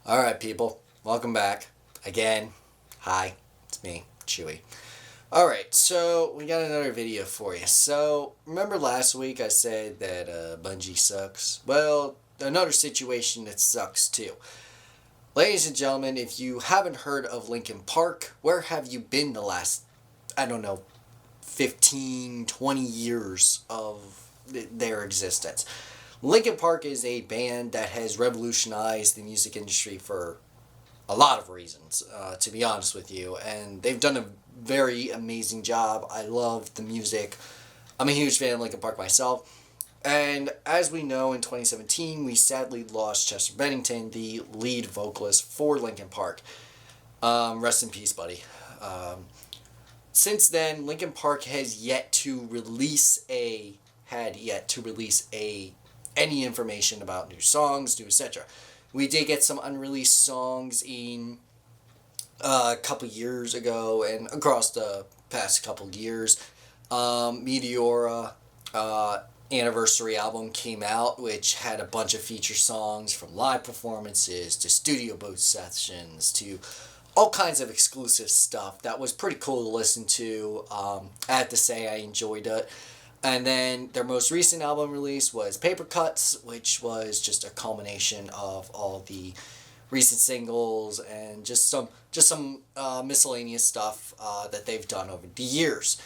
Alright, people. Welcome back. Again. Hi. It's me, Chewy. Alright, so we got another video for you. So, remember last week I said that Bungie sucks? Well, another situation that sucks too. Ladies and gentlemen, if you haven't heard of Linkin Park, where have you been the last, I don't know, 15, 20 years of their existence? Linkin Park is a band that has revolutionized the music industry for a lot of reasons, to be honest with you. And they've done a very amazing job. I love the music. I'm a huge fan of Linkin Park myself. And as we know, in 2017, we sadly lost Chester Bennington, the lead vocalist for Linkin Park. Rest in peace, buddy. Since then, Linkin Park has yet to release any information about new songs, new etc. We did get some unreleased songs in a couple years ago and across the past couple years. Meteora anniversary album came out, which had a bunch of feature songs from live performances to studio booth sessions to all kinds of exclusive stuff that was pretty cool to listen to. I have to say I enjoyed it. And then their most recent album release was Paper Cuts, which was just a culmination of all the recent singles and just some miscellaneous stuff that they've done over the years.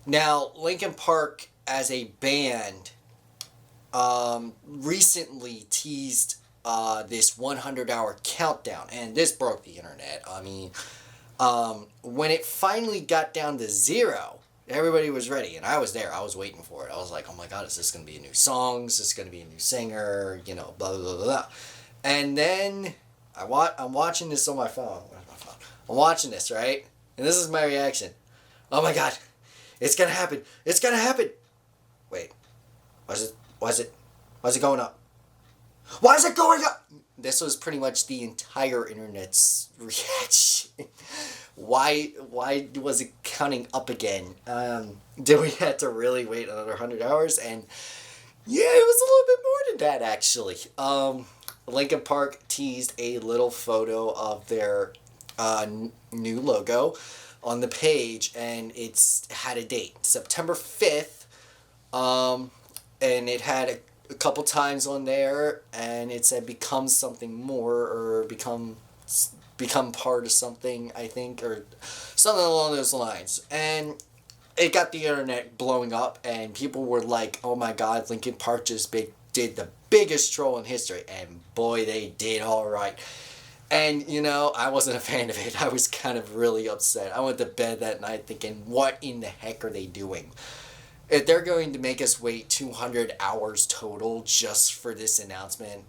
Now, Linkin Park as a band recently teased this 100-hour countdown, and this broke the internet. I mean, when it finally got down to 0, everybody was ready, and I was there. I was waiting for it. I was like, oh my god, is this going to be a new song? Is this going to be a new singer? You know, blah, blah, blah, blah. And then I'm watching this on my phone. Where's my phone? I'm watching this, right? And this is my reaction. Oh my god, it's going to happen. It's going to happen. Wait, why is it going up? Why is it going up? This was pretty much the entire internet's reaction. Why was it counting up again? Did we have to really wait another 100 hours? And yeah, it was a little bit more than that, actually. Linkin Park teased a little photo of their new logo on the page, and it's had a date, September 5th. And it had a couple times on there, and it said become something more, or become part of something, I think, or something along those lines. And it got the internet blowing up, and people were like, oh my god, Linkin Park just did the biggest troll in history, and boy, they did alright. And, you know, I wasn't a fan of it. I was kind of really upset. I went to bed that night thinking, what in the heck are they doing? If they're going to make us wait 200 hours total just for this announcement,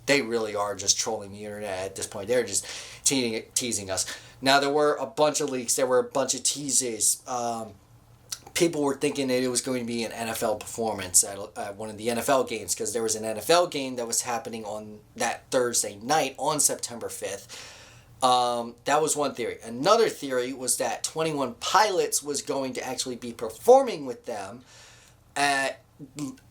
they really are just trolling the internet at this point. They're just teasing us. Now, there were a bunch of leaks. There were a bunch of teases. People were thinking that it was going to be an NFL performance at one of the NFL games, because there was an NFL game that was happening on that Thursday night on September 5th. That was one theory. Another theory was that 21 Pilots was going to actually be performing with them at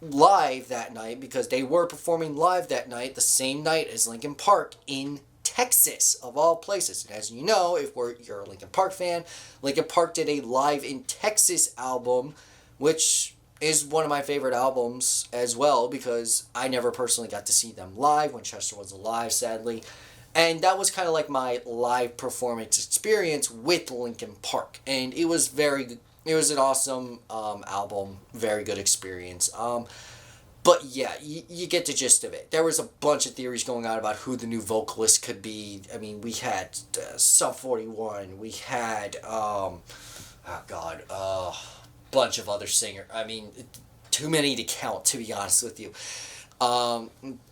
live that night, because they were performing live that night, the same night as Linkin Park in Texas, of all places. And as you know, if you're a Linkin Park fan, Linkin Park did a Live in Texas album, which is one of my favorite albums as well, because I never personally got to see them live when Chester was alive, sadly. And that was kind of like my live performance experience with Linkin Park. And it was an awesome album, very good experience. But yeah, you get the gist of it. There was a bunch of theories going on about who the new vocalist could be. I mean, we had Sub 41, we had, bunch of other singers. I mean, too many to count, to be honest with you.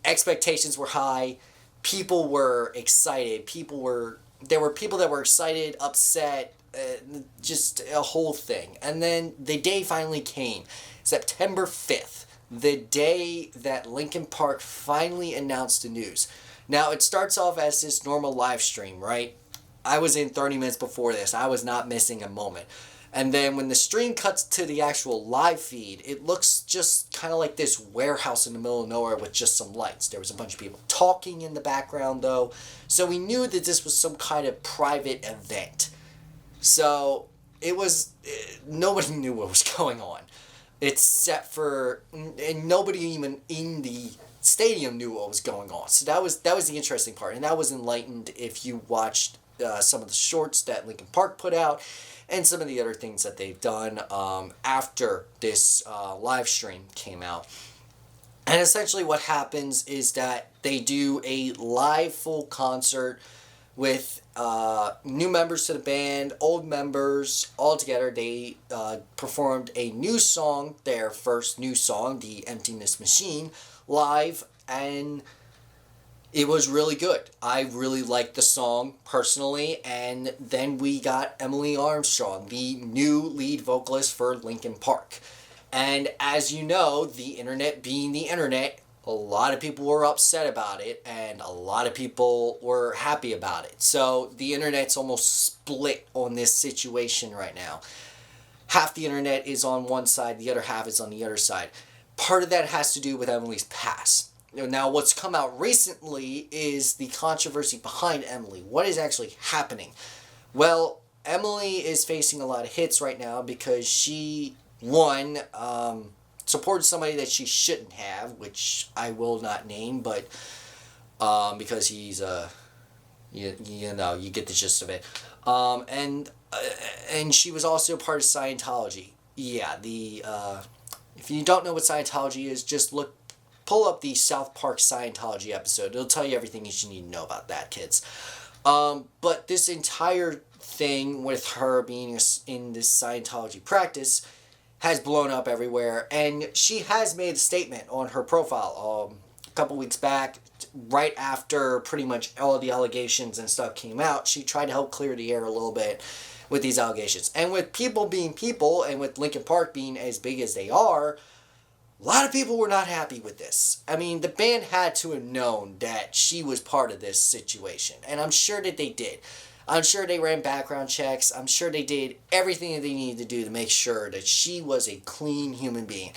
Expectations were high. People were excited. There were people that were excited, upset, just a whole thing. And then the day finally came, September 5th, the day that Linkin Park finally announced the news. Now, it starts off as this normal live stream, right? I was in 30 minutes before this. I was not missing a moment. And then when the stream cuts to the actual live feed, it looks just kind of like this warehouse in the middle of nowhere with just some lights. There was a bunch of people talking in the background, though. So we knew that this was some kind of private event. So it was, nobody knew what was going on. It's set for, and nobody even in the stadium knew what was going on. So that was the interesting part. And that was enlightened if you watched some of the shorts that Linkin Park put out and some of the other things that they've done after this live stream came out. And essentially what happens is that they do a live full concert with new members to the band, old members, all together. They performed a new song, their first new song, The Emptiness Machine, live, and it was really good. I really liked the song personally, and then we got Emily Armstrong, the new lead vocalist for Linkin Park. And as you know, the internet being the internet, a lot of people were upset about it, and a lot of people were happy about it. So the internet's almost split on this situation right now. Half the internet is on one side, the other half is on the other side. Part of that has to do with Emily's past. Now, what's come out recently is the controversy behind Emily. What is actually happening? Well, Emily is facing a lot of hits right now because she, one, supported somebody that she shouldn't have, which I will not name, but because he's, you know, you get the gist of it. And she was also part of Scientology. Yeah, if you don't know what Scientology is, just pull up the South Park Scientology episode. It'll tell you everything you should need to know about that, kids. But this entire thing with her being in this Scientology practice has blown up everywhere, and she has made a statement on her profile a couple weeks back, right after pretty much all the allegations and stuff came out. She tried to help clear the air a little bit with these allegations. And with people being people, and with Linkin Park being as big as they are, a lot of people were not happy with this. I mean, the band had to have known that she was part of this situation, and I'm sure that they did. I'm sure they ran background checks. I'm sure they did everything that they needed to do to make sure that she was a clean human being.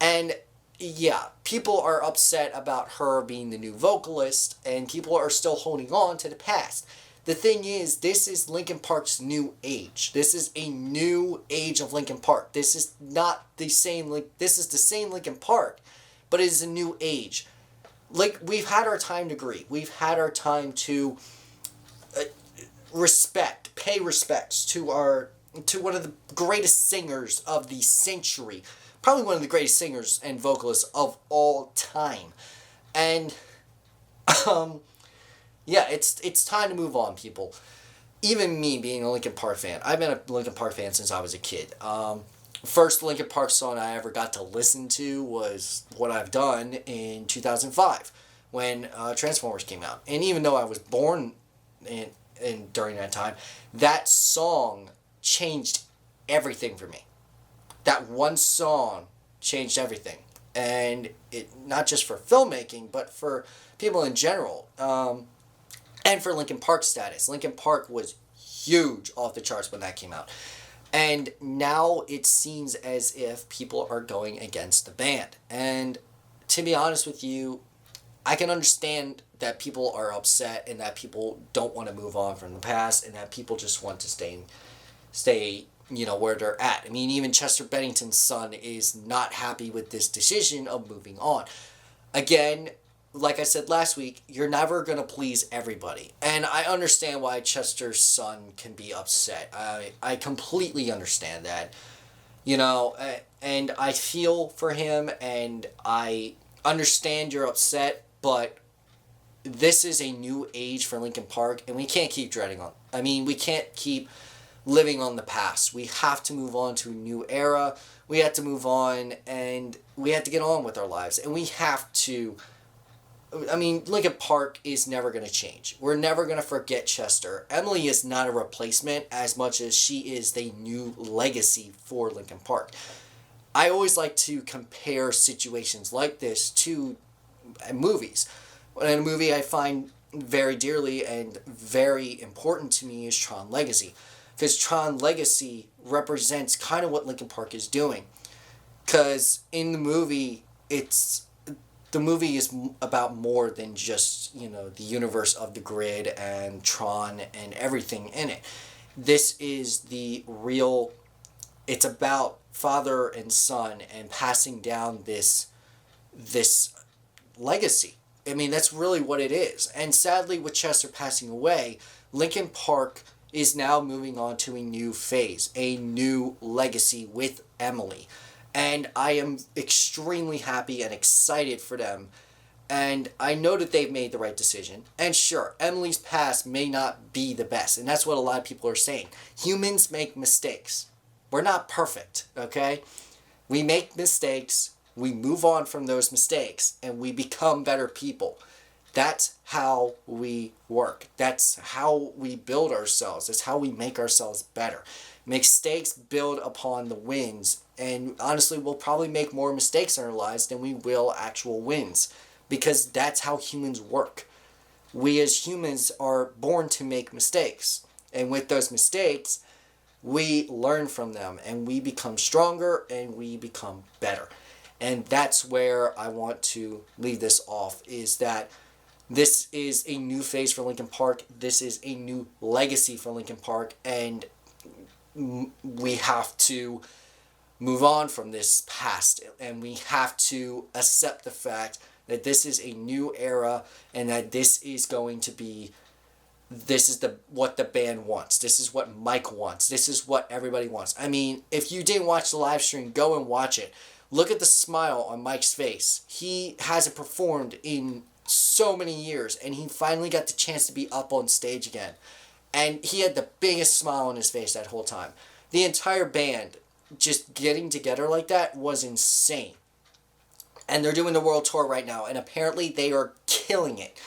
And yeah, people are upset about her being the new vocalist, and people are still holding on to the past. The thing is, this is Linkin Park's new age. This is a new age of Linkin Park. This is not the same, this is the same Linkin Park, but it is a new age. Like, we've had our time to grieve. We've had our time to pay respects to one of the greatest singers of the century. Probably one of the greatest singers and vocalists of all time. And, yeah, it's time to move on, people. Even me being a Linkin Park fan. I've been a Linkin Park fan since I was a kid. First Linkin Park song I ever got to listen to was What I've Done in 2005 when Transformers came out. And even though I was born during that time, that song changed everything for me. That one song changed everything. And it not just for filmmaking, but for people in general. And for Linkin Park's status. Linkin Park was huge off the charts when that came out. And now it seems as if people are going against the band. And to be honest with you, I can understand that people are upset and that people don't want to move on from the past and that people just want to stay, you know, where they're at. I mean, even Chester Bennington's son is not happy with this decision of moving on. Again, like I said last week, you're never going to please everybody. And I understand why Chester's son can be upset. I completely understand that. You know, and I feel for him and I understand you're upset, but this is a new age for Linkin Park and we can't keep dreading on. I mean, we can't keep living on the past. We have to move on to a new era. We have to move on and we have to get on with our lives. And we have to... I mean, Linkin Park is never going to change. We're never going to forget Chester. Emily is not a replacement as much as she is the new legacy for Linkin Park. I always like to compare situations like this to movies. And a movie I find very dearly and very important to me is Tron Legacy. because Tron Legacy represents kind of what Linkin Park is doing. Because in the movie, the movie is about more than just, the universe of the grid and Tron and everything in it. This is the real, it's about father and son and passing down this legacy. I mean, that's really what it is. And sadly, with Chester passing away, Linkin Park is now moving on to a new phase, a new legacy with Emily. And I am extremely happy and excited for them. And I know that they've made the right decision. And sure, Emily's past may not be the best. And that's what a lot of people are saying. Humans make mistakes. We're not perfect, okay? We make mistakes. We move on from those mistakes. And we become better people. That's how we work. That's how we build ourselves. That's how we make ourselves better. Mistakes build upon the wins. And honestly, we'll probably make more mistakes in our lives than we will actual wins. Because that's how humans work. We as humans are born to make mistakes. And with those mistakes, we learn from them. And we become stronger and we become better. And that's where I want to leave this off, is that this is a new phase for Linkin Park. This is a new legacy for Linkin Park. And we have to move on from this past. And we have to accept the fact that this is a new era and that this is going to be, this is what the band wants. This is what Mike wants. This is what everybody wants. I mean, if you didn't watch the live stream, go and watch it. Look at the smile on Mike's face. He hasn't performed in so many years, and he finally got the chance to be up on stage again. And he had the biggest smile on his face that whole time. The entire band just getting together like that was insane. And they're doing the world tour right now, and apparently they are killing it.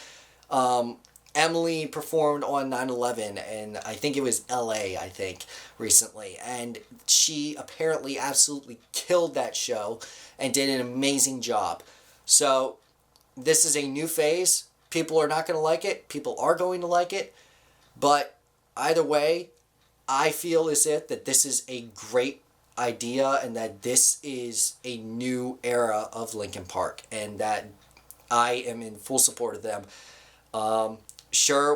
Emily performed on 9/11, and I think it was LA, recently. And she apparently absolutely killed that show and did an amazing job. So this is a new phase. People are not going to like it. People are going to like it. But either way, I feel as if that this is a great idea and that this is a new era of Linkin Park and that I am in full support of them. Sure,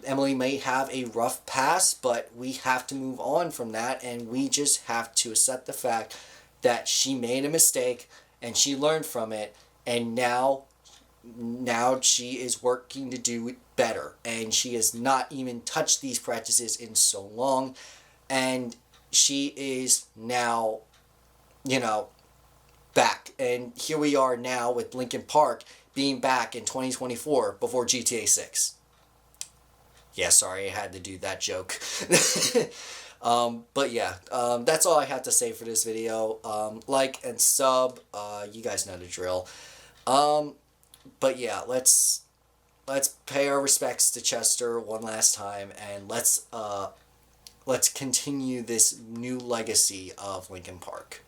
Emily may have a rough past, but we have to move on from that, and we just have to accept the fact that she made a mistake and she learned from it, and now she is working to do better, and she has not even touched these practices in so long, and she is now, back. And here we are now with Linkin Park being back in 2024 before GTA 6. Yeah, sorry, I had to do that joke. But yeah, that's all I have to say for this video. Like and sub, you guys know the drill. But yeah, let's pay our respects to Chester one last time, and let's continue this new legacy of Linkin Park.